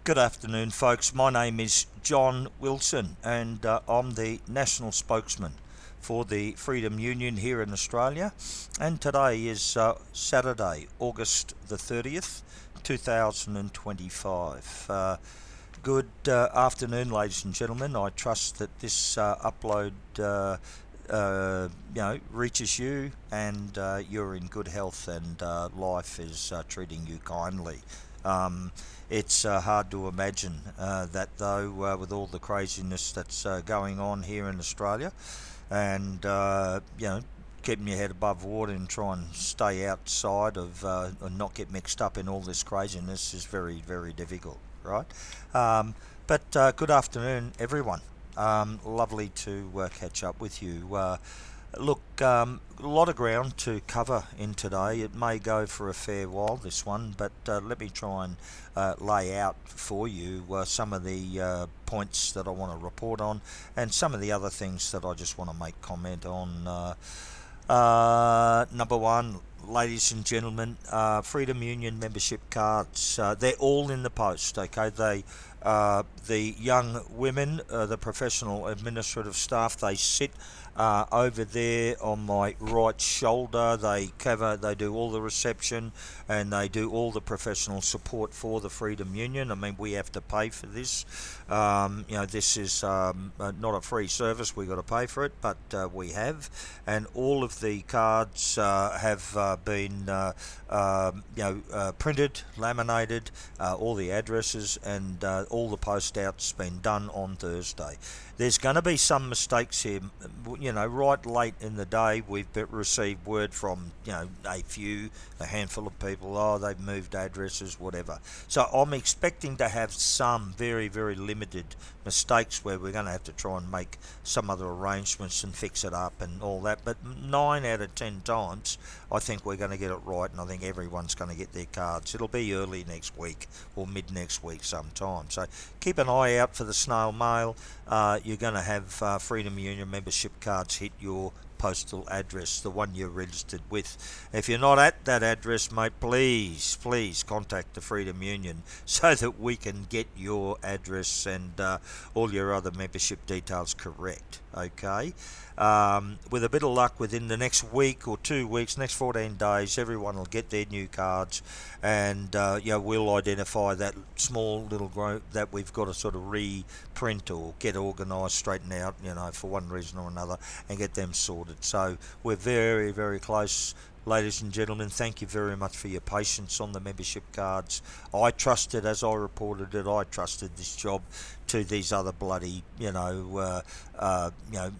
Good afternoon, folks. My name is John Wilson, and I'm the national spokesman for the Freedom Union here in Australia. And today is Saturday, August the 30th, 2025. Good afternoon, ladies and gentlemen. I trust that this upload reaches you, and you're in good health, and life is treating you kindly. It's hard to imagine that, though, with all the craziness that's going on here in Australia, and keeping your head above water and try and stay outside of and not get mixed up in all this craziness is very, very difficult, right? But good afternoon, everyone. Lovely to catch up with you. Look, a lot of ground to cover in today. It may go for a fair while, this one, but let me try and lay out for you some of the points that I want to report on, and some of the other things that I just want to make comment on. Number one, ladies and gentlemen, Freedom Union membership cards, they're all in the post, okay? The young women, the professional administrative staff, they sit over there on my right shoulder. They do all the reception, and they do all the professional support for the Freedom Union. I mean, we have to pay for this. This is not a free service. We've got to pay for it, but we have. And all of the cards have been printed, laminated, all the addresses, and all the post outs been done on Thursday. There's going to be some mistakes here. Right late in the day, we've received word from, a handful of people, they've moved addresses, whatever. So I'm expecting to have some very, very limited mistakes where we're going to have to try and make some other arrangements and fix it up and all that. But 9 out of 10 times, I think we're going to get it right, and I think everyone's going to get their cards. It'll be early next week or mid next week sometime. So keep an eye out for the snail mail. You're going to have Freedom Union membership cards hit your postal address, the one you're registered with. If you're not at that address, mate, please contact the Freedom Union so that we can get your address and all your other membership details correct, okay? With a bit of luck, within the next week or 2 weeks, next 14 days, everyone will get their new cards, and we'll identify that small little group that we've got to sort of reprint or get organised, straighten out, for one reason or another, and get them sorted. So we're very, very close. Ladies and gentlemen, thank you very much for your patience on the membership cards. I trusted, as I reported it, I trusted this job to these other bloody,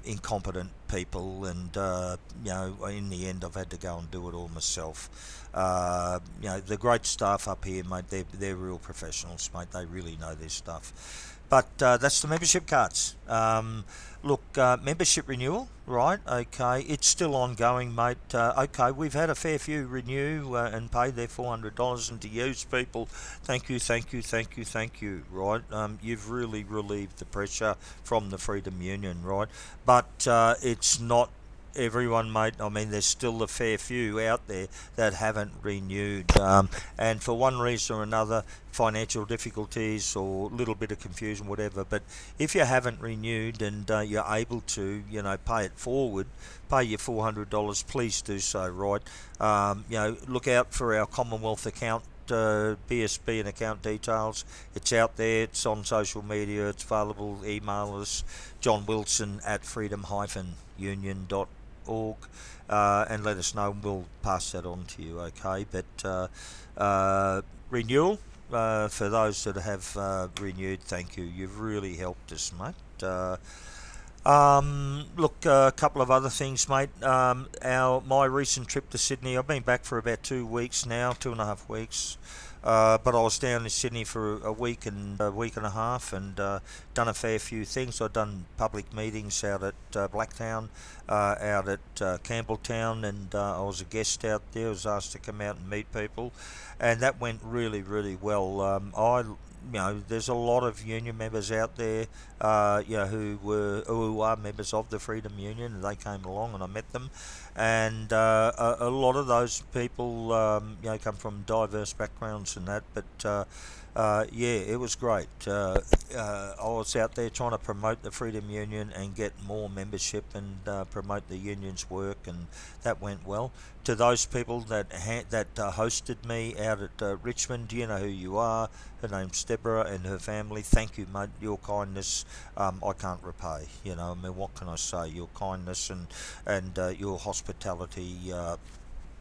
incompetent people, and in the end, I've had to go and do it all myself. The great staff up here, mate, they're real professionals, mate. They really know their stuff. But that's the membership cards. Membership renewal, right? Okay, it's still ongoing, mate. Okay, we've had a fair few renew and pay their $400, and to use people, thank you, right? You've really relieved the pressure from the Freedom Union, right? But it's not everyone, mate. I mean, there's still a fair few out there that haven't renewed, and for one reason or another, financial difficulties or a little bit of confusion, whatever. But if you haven't renewed and you're able to, pay it forward, pay your $400, please do so, right? Look out for our Commonwealth account, BSB and account details. It's out there, it's on social media, it's available. Email us, johnwilson@freedom-union.org, and let us know, and we'll pass that on to you, okay? But renewal, for those that have renewed, thank you. You've really helped us, mate. A couple of other things, mate. My recent trip to Sydney, I've been back for about 2 weeks now, 2.5 weeks. But I was down in Sydney for a week and a half, and done a fair few things. I've done public meetings out at Blacktown, out at Campbelltown, and I was a guest out there. I was asked to come out and meet people, and that went really, really well. there's a lot of union members out there, who are members of the Freedom Union, and they came along and I met them, and a lot of those people, come from diverse backgrounds and that, but. Yeah, it was great. I was out there trying to promote the Freedom Union and get more membership and promote the union's work, and that went well. To those people that hosted me out at Richmond, you know who you are. Her name's Deborah and her family. Thank you, mate. Your kindness, I can't repay. I mean, what can I say? Your kindness and your hospitality.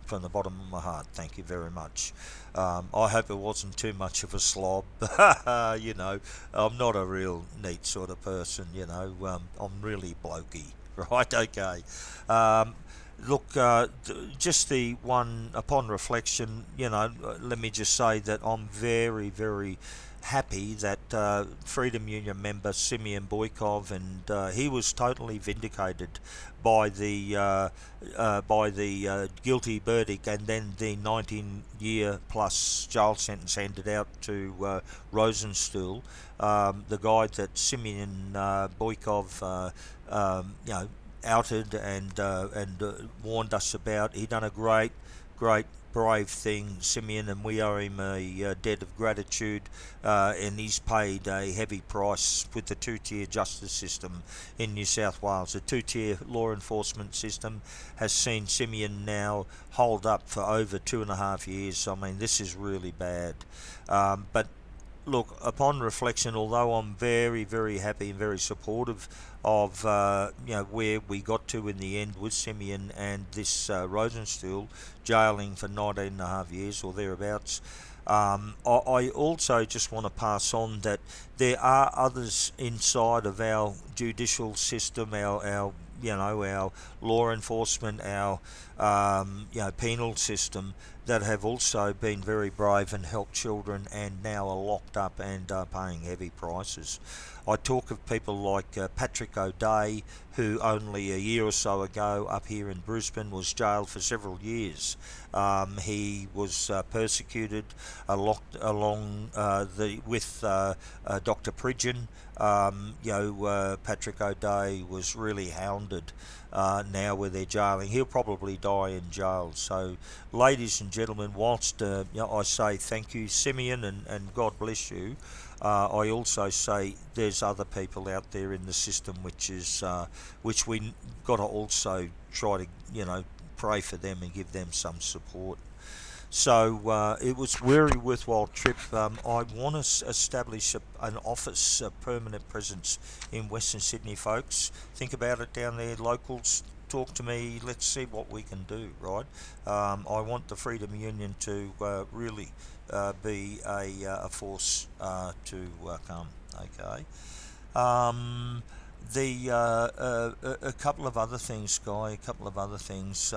From the bottom of my heart, thank you very much. I hope it wasn't too much of a slob. I'm not a real neat sort of person. I'm really blokey, right? Okay. Look, just the one upon reflection. Let me just say that I'm very, very happy that Freedom Union member Simeon Boykov, and he was totally vindicated by the guilty verdict, and then the 19-year plus jail sentence handed out to Rosenstuhl, the guy that Simeon Boykov, outed and warned us about. He done a great, brave thing, Simeon, and we owe him a debt of gratitude, and he's paid a heavy price with the two-tier justice system in New South Wales. The two-tier law enforcement system has seen Simeon now holed up for over 2.5 years. I mean, this is really bad. But look, upon reflection, although I'm very, very happy and very supportive of where we got to in the end with Simeon and this Rosenstuhl jailing for 19.5 years or thereabouts, I also just want to pass on that there are others inside of our judicial system, our law enforcement, our penal system, that have also been very brave and helped children and now are locked up and are paying heavy prices. I talk of people like Patrick O'Day, who only a year or so ago up here in Brisbane was jailed for several years. He was persecuted with Dr. Pridgeon. Patrick O'Day was really hounded now where they're jailing. He'll probably die in jail. So, ladies and gentlemen, whilst I say thank you, Simeon, and God bless you, I also say there's other people out there in the system which we got to also try to pray for them and give them some support. So it was a very worthwhile trip. I want to establish an office, a permanent presence in Western Sydney, folks. Think about it down there, locals. Talk to me. Let's see what we can do, right? I want the Freedom Union to really be a force to come. Okay. A couple of other things, Guy. A couple of other things.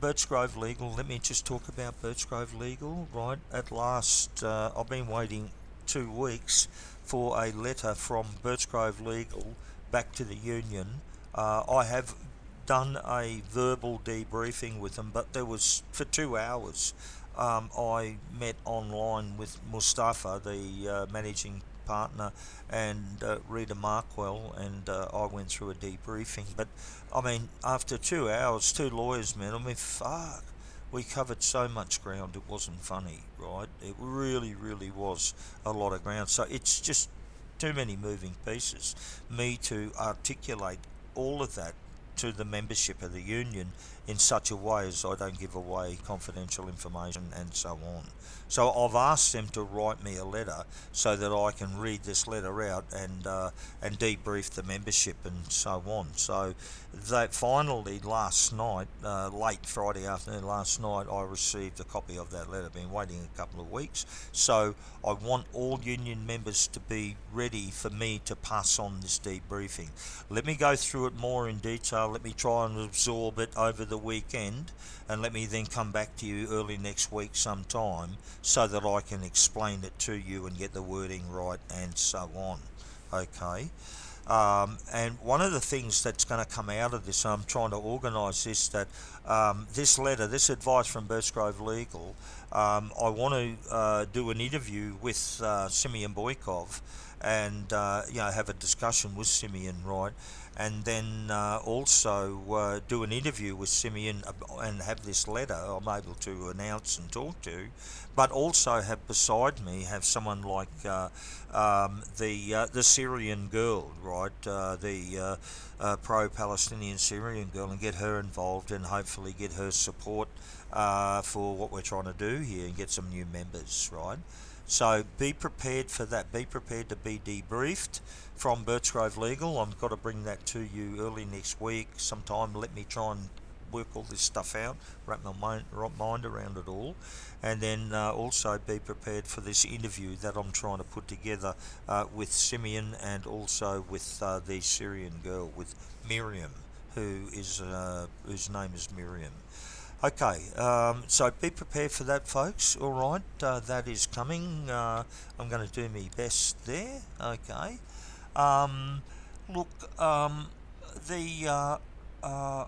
Birchgrove Legal. Let me just talk about Birchgrove Legal, right? At last, I've been waiting 2 weeks for a letter from Birchgrove Legal back to the union. I have done a verbal debriefing with them, but there was, for 2 hours, I met online with Mustafa, the managing partner, and Rita Markwell, and I went through a debriefing. But I mean, after 2 hours, 2 lawyers met. I mean, fuck, we covered so much ground. It wasn't funny, right? It really, really was a lot of ground. So it's just too many moving pieces. Me to articulate all of that to the membership of the union in such a way as I don't give away confidential information and so on. So I've asked them to write me a letter so that I can read this letter out and debrief the membership and so on. So that finally last night, late Friday afternoon last night, I received a copy of that letter. Been waiting a couple of weeks. So I want all union members to be ready for me to pass on this debriefing. Let me go through it more in detail. Let me try and absorb it over the weekend, and let me then come back to you early next week sometime so that I can explain it to you and get the wording right and so on. Okay. And one of the things that's going to come out of this, I'm trying to organise this, that this letter, this advice from Birchgrove Legal, I want to do an interview with Simeon Boykov, and have a discussion with Simeon, right? And then also do an interview with Simeon and have this letter I'm able to announce and talk to, but also have beside me have someone like the Syrian girl, right? The pro-Palestinian Syrian girl, and get her involved and hopefully get her support for what we're trying to do here and get some new members, right? So be prepared for that. Be prepared to be debriefed from Birchgrove Legal. I've got to bring that to you early next week sometime. Let me try and work all this stuff out, wrap my mind around it all, and then also be prepared for this interview that I'm trying to put together with Simeon and also with the Syrian girl, with Miriam, whose name is Miriam. Okay, so be prepared for that, folks. All right, that is coming. I'm going to do my best there. Okay. Look, the I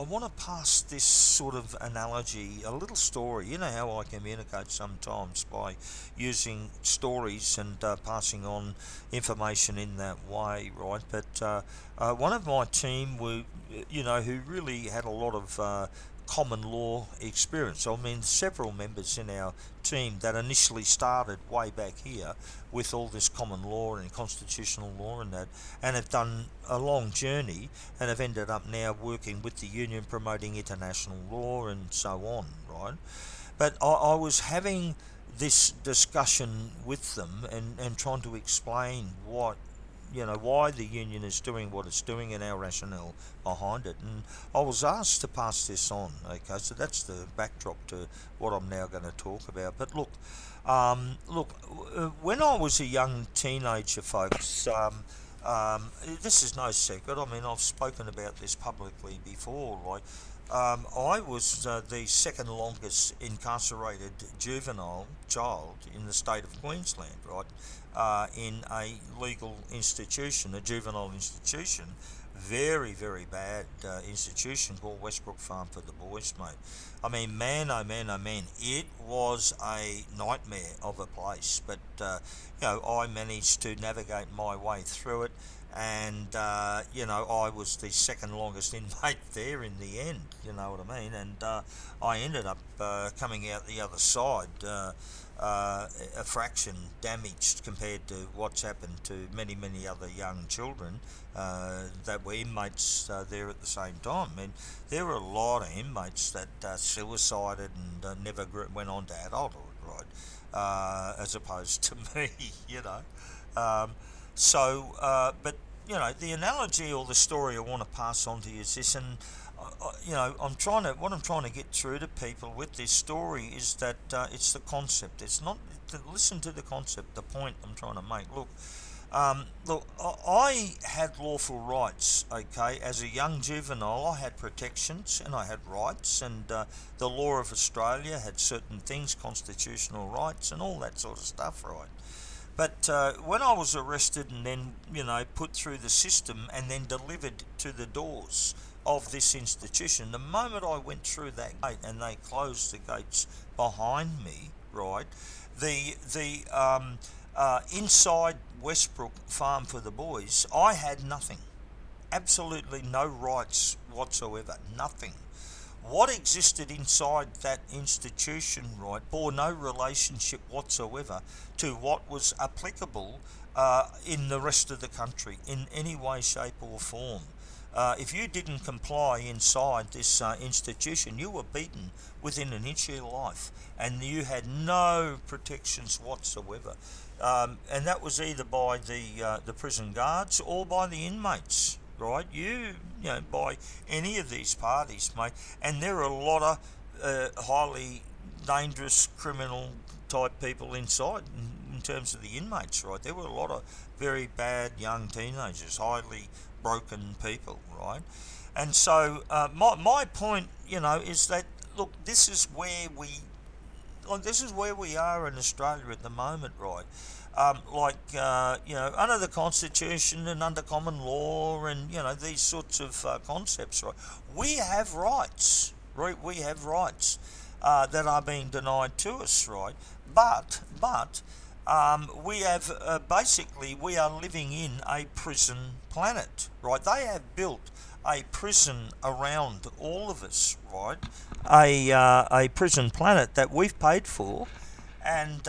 want to pass this sort of analogy, a little story. You know how I communicate sometimes by using stories and passing on information in that way, right? But one of my team who really had a lot of common law experience. I mean, several members in our team that initially started way back here with all this common law and constitutional law and that, and have done a long journey and have ended up now working with the union promoting international law and so on, right? But I was having this discussion with them and trying to explain why the union is doing what it's doing and our rationale behind it. And I was asked to pass this on. Okay, so that's the backdrop to what I'm now going to talk about. But look, when I was a young teenager, folks, this is no secret. I mean, I've spoken about this publicly before. Like, I was the second longest incarcerated juvenile child in the state of Queensland, right? In a legal institution, a juvenile institution, very, very bad institution called Westbrook Farm for the Boys, mate. I mean, man, oh man, oh man, it was a nightmare of a place. But, I managed to navigate my way through it. And, I was the second longest inmate there in the end, you know what I mean? And I ended up coming out the other side a fraction damaged compared to what's happened to many, many other young children that were inmates there at the same time. I mean, there were a lot of inmates that suicided and never went on to adulthood, right? As opposed to me, you know. But the analogy or the story I want to pass on to you is this, and what I'm trying to get through to people with this story is that it's the concept. It's not to listen to the concept. The point I'm trying to make. Look, I had lawful rights. Okay, as a young juvenile, I had protections and I had rights, and the law of Australia had certain things, constitutional rights, and all that sort of stuff, right? But when I was arrested and then, put through the system and then delivered to the doors of this institution, the moment I went through that gate and they closed the gates behind me, right, the inside Westbrook Farm for the Boys, I had nothing. Absolutely no rights whatsoever. Nothing. What existed inside that institution, right, bore no relationship whatsoever to what was applicable in the rest of the country in any way, shape or form. If you didn't comply inside this institution, you were beaten within an inch of your life, and you had no protections whatsoever. And that was either by the prison guards or by the inmates. Right, by any of these parties, mate, and there are a lot of highly dangerous criminal type people inside in terms of the inmates, right? There were a lot of very bad young teenagers, highly broken people, right? And so my point, is that, look, this is where we like this is where we are in Australia at the moment, right? Under the Constitution and under common law and, these sorts of concepts, right? We have rights, right? We have rights that are being denied to us, right? But we have basically we are living in a prison planet, right? They have built a prison around all of us, right? A prison planet that we've paid for, and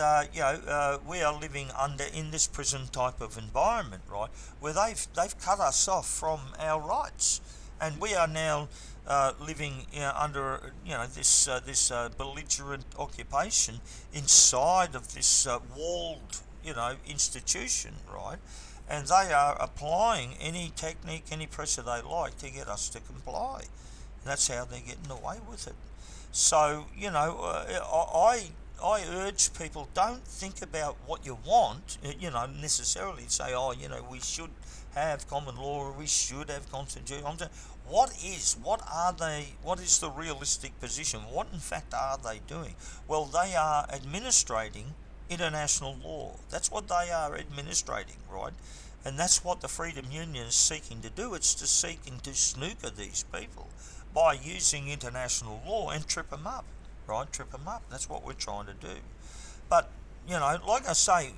we are living under in this prison type of environment, right? Where they've cut us off from our rights, and we are now living under this belligerent occupation inside of this walled institution, right? And they are applying any technique, any pressure they like to get us to comply. And that's how they're getting away with it. So I urge people, don't think about what you want, necessarily say, we should have common law or we should have constitution. What is the realistic position? What in fact are they doing? Well, they are administrating international law. That's what they are administrating, right? And that's what the Freedom Union is seeking to do. It's seeking to snooker these people by using international law and trip them up, right? Trip them up. That's what we're trying to do. But, like I say,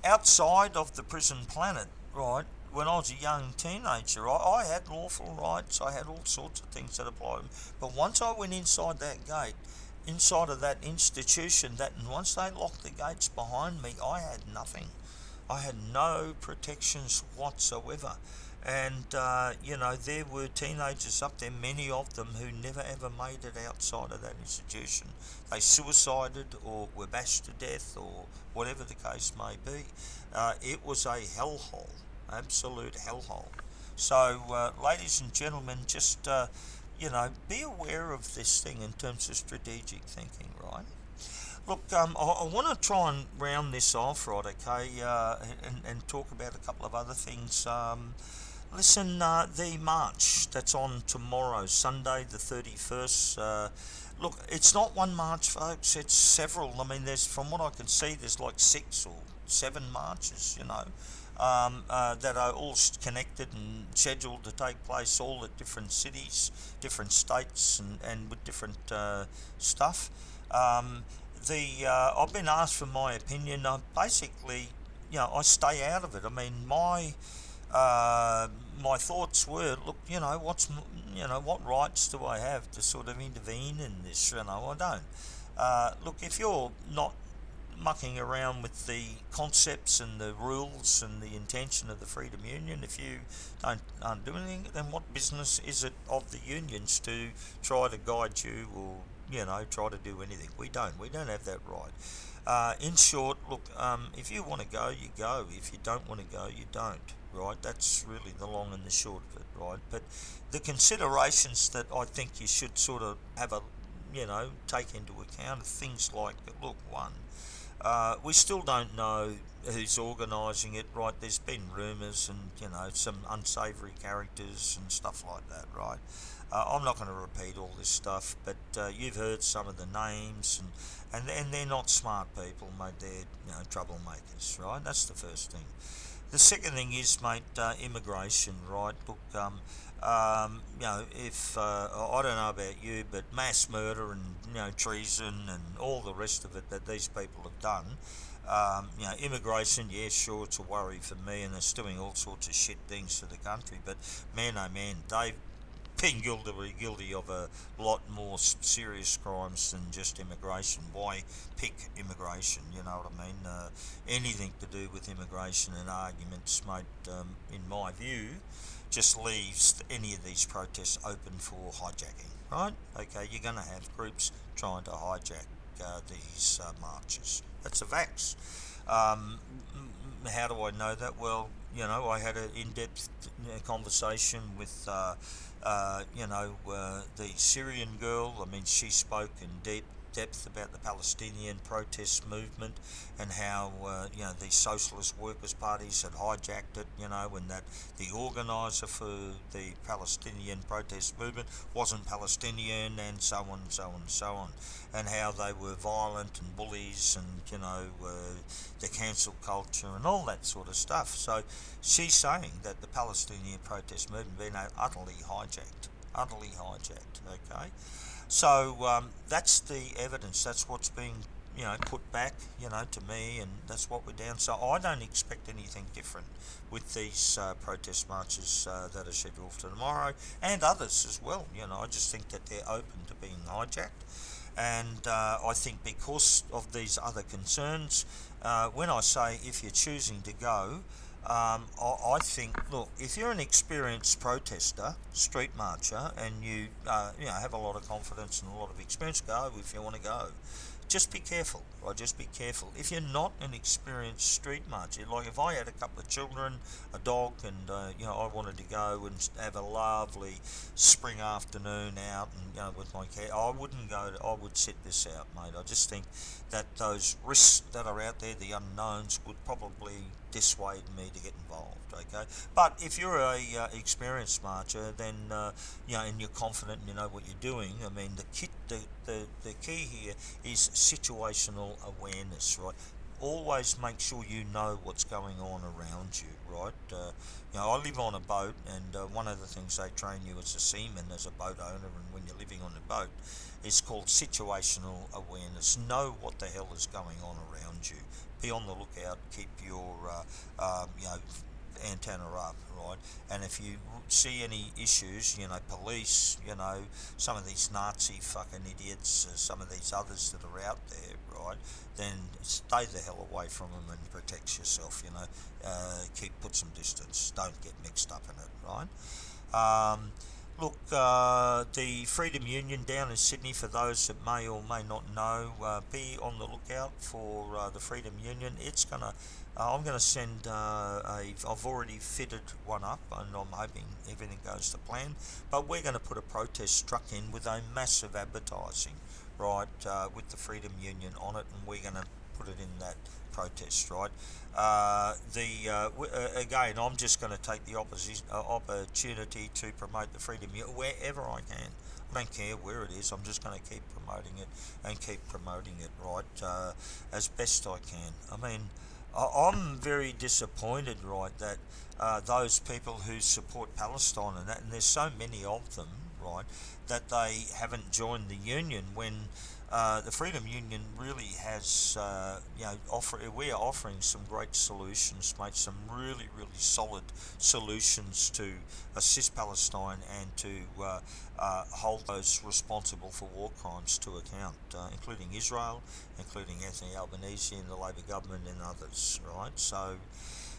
outside of the prison planet, right, when I was a young teenager, I had lawful rights. I had all sorts of things that applied to me. But once I went inside that gate, inside of that institution, and once they locked the gates behind me, I had nothing. I had no protections whatsoever. And, there were teenagers up there, many of them, who never ever made it outside of that institution. They suicided or were bashed to death or whatever the case may be. It was a hellhole, absolute hellhole. So, ladies and gentlemen, just, be aware of this thing in terms of strategic thinking, right? Look, I want to try and round this off, right, okay, and talk about a couple of other things. Listen, the march that's on tomorrow, Sunday the 31st, look, it's not one march, folks, it's several. I mean, from what I can see, there's like 6 or 7 marches, that are all connected and scheduled to take place all at different cities, different states, and with different stuff. I've been asked for my opinion. Basically, I stay out of it. I mean, my thoughts were, look, what rights do I have to sort of intervene in this? I don't. Look, if you're not mucking around with the concepts and the rules and the intention of the Freedom Union, if you aren't doing anything, then what business is it of the unions to try to guide you or try to do anything? We don't have that right. In short, look, if you want to go, you go. If you don't want to go, you don't, right? That's really the long and the short of it, right? But the considerations that I think you should sort of have take into account are things like, look, one, we still don't know who's organising it, right? There's been rumours and, some unsavoury characters and stuff like that, right? I'm not going to repeat all this stuff, but you've heard some of the names, and they're not smart people, mate. They're troublemakers, right? That's the first thing. The second thing is, mate, immigration, right? Look, if I don't know about you, but mass murder and treason and all the rest of it that these people have done. Immigration, yeah, sure, it's a worry for me, and it's doing all sorts of shit things to the country. But man, oh man, they've been guilty of a lot more serious crimes than just immigration. Why pick immigration? You know what I mean? Anything to do with immigration and arguments, mate, in my view, just leaves any of these protests open for hijacking, right? Okay, you're going to have groups trying to hijack these marches. That's a facts. How do I know that? Well, I had an in-depth conversation with the Syrian girl. I mean, she spoke in depth about the Palestinian protest movement and how these socialist workers' parties had hijacked it, and that the organiser for the Palestinian protest movement wasn't Palestinian, and so on and so on and so on, and how they were violent and bullies, and the cancel culture and all that sort of stuff. So she's saying that the Palestinian protest movement been utterly hijacked. Okay, so that's the evidence. That's what's being put back to me, and that's what we're down. So I don't expect anything different with these protest marches that are scheduled for tomorrow, and others as well. I just think that they're open to being hijacked, and I think because of these other concerns, when I say if you're choosing to go, I think, look, if you're an experienced protester, street marcher, and you have a lot of confidence and a lot of experience, go if you want to go. Just be careful, right? Just be careful. If you're not an experienced street marcher, like if I had a couple of children, a dog, and I wanted to go and have a lovely spring afternoon out, and with my cat, I wouldn't go. I would sit this out, mate. I just think that those risks that are out there, the unknowns, would probably dissuade me to get involved. Okay, but if you're a experienced marcher, then and you're confident, and you know what you're doing. I mean, the key here is situational awareness, right? Always make sure you know what's going on around you, right? I live on a boat, and one of the things they train you as a seaman, as a boat owner, and when you're living on a boat, is called situational awareness. Know what the hell is going on around you. Be on the lookout. Keep your antenna up, right? And if you see any issues, police, some of these Nazi fucking idiots, some of these others that are out there, right, then stay the hell away from them and protect yourself, put some distance, don't get mixed up in it, right? Look, the Freedom Union down in Sydney, for those that may or may not know, be on the lookout for the Freedom Union. I'm going to send I've already fitted one up, and I'm hoping everything goes to plan, but we're going to put a protest truck in with a massive advertising, right, with the Freedom Union on it, and we're going to put it in that protest, right? Again, I'm just going to take the opportunity to promote the Freedom Union wherever I can. I don't care where it is. I'm just going to keep promoting it, right, as best I can. I mean, I'm very disappointed, right, that those people who support Palestine and there's so many of them, right, that they haven't joined the union when the Freedom Union really has, we are offering some great solutions, mate, some really, really solid solutions to assist Palestine and to hold those responsible for war crimes to account, including Israel, including Anthony Albanese and the Labor government and others, right? So,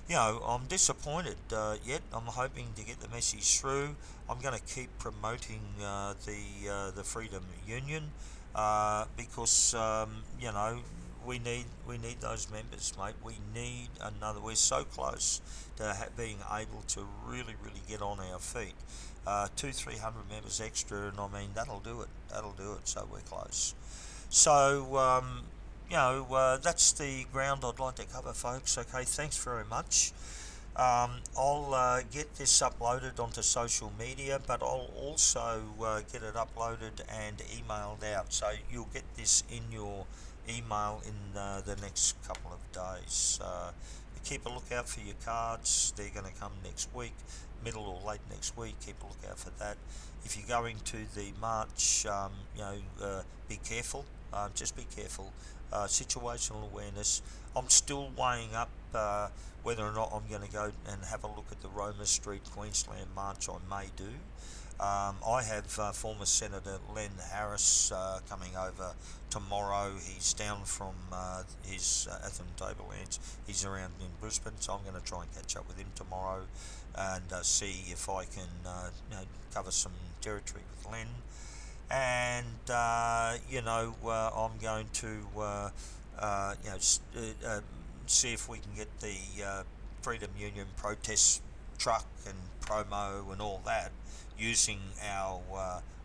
I'm disappointed, yet I'm hoping to get the message through. I'm going to keep promoting the Freedom Union because we need those members, mate. We need another. We're so close to being able to really get on our feet. 200-300 members extra, and I mean that'll do it. So we're close. So that's the ground I'd like to cover, folks. Okay, thanks very much. I'll get this uploaded onto social media, but I'll also get it uploaded and emailed out. So you'll get this in your email in the next couple of days. Keep a lookout for your cards. They're going to come next week, middle or late next week. Keep a lookout for that. If you're going to the march, be careful. Just be careful. Situational awareness. I'm still weighing up whether or not I'm going to go and have a look at the Roma Street Queensland March. I may do. I have former Senator Len Harris coming over tomorrow. He's down from his Atherton Tablelands. He's around in Brisbane, so I'm going to try and catch up with him tomorrow and see if I can cover some territory with Len. And I'm going to see if we can get the Freedom Union protest truck and promo and all that using our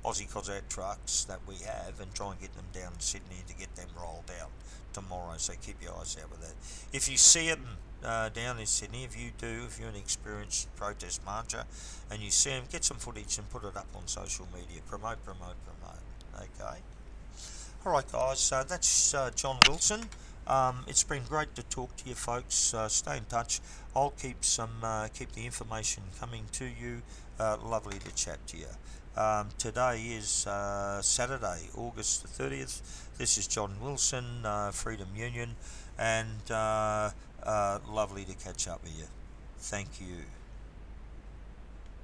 Aussie Cosat trucks that we have and try and get them down to Sydney to get them rolled out tomorrow. So keep your eyes out with that. If you see them down in Sydney, if you're an experienced protest marcher and you see them, get some footage and put it up on social media. Promote. Okay. All right, guys. So that's John Wilson. It's been great to talk to you, folks. Stay in touch. I'll keep the information coming to you. Lovely to chat to you. Today is Saturday, August the 30th. This is John Wilson, Freedom Union, and lovely to catch up with you. Thank you.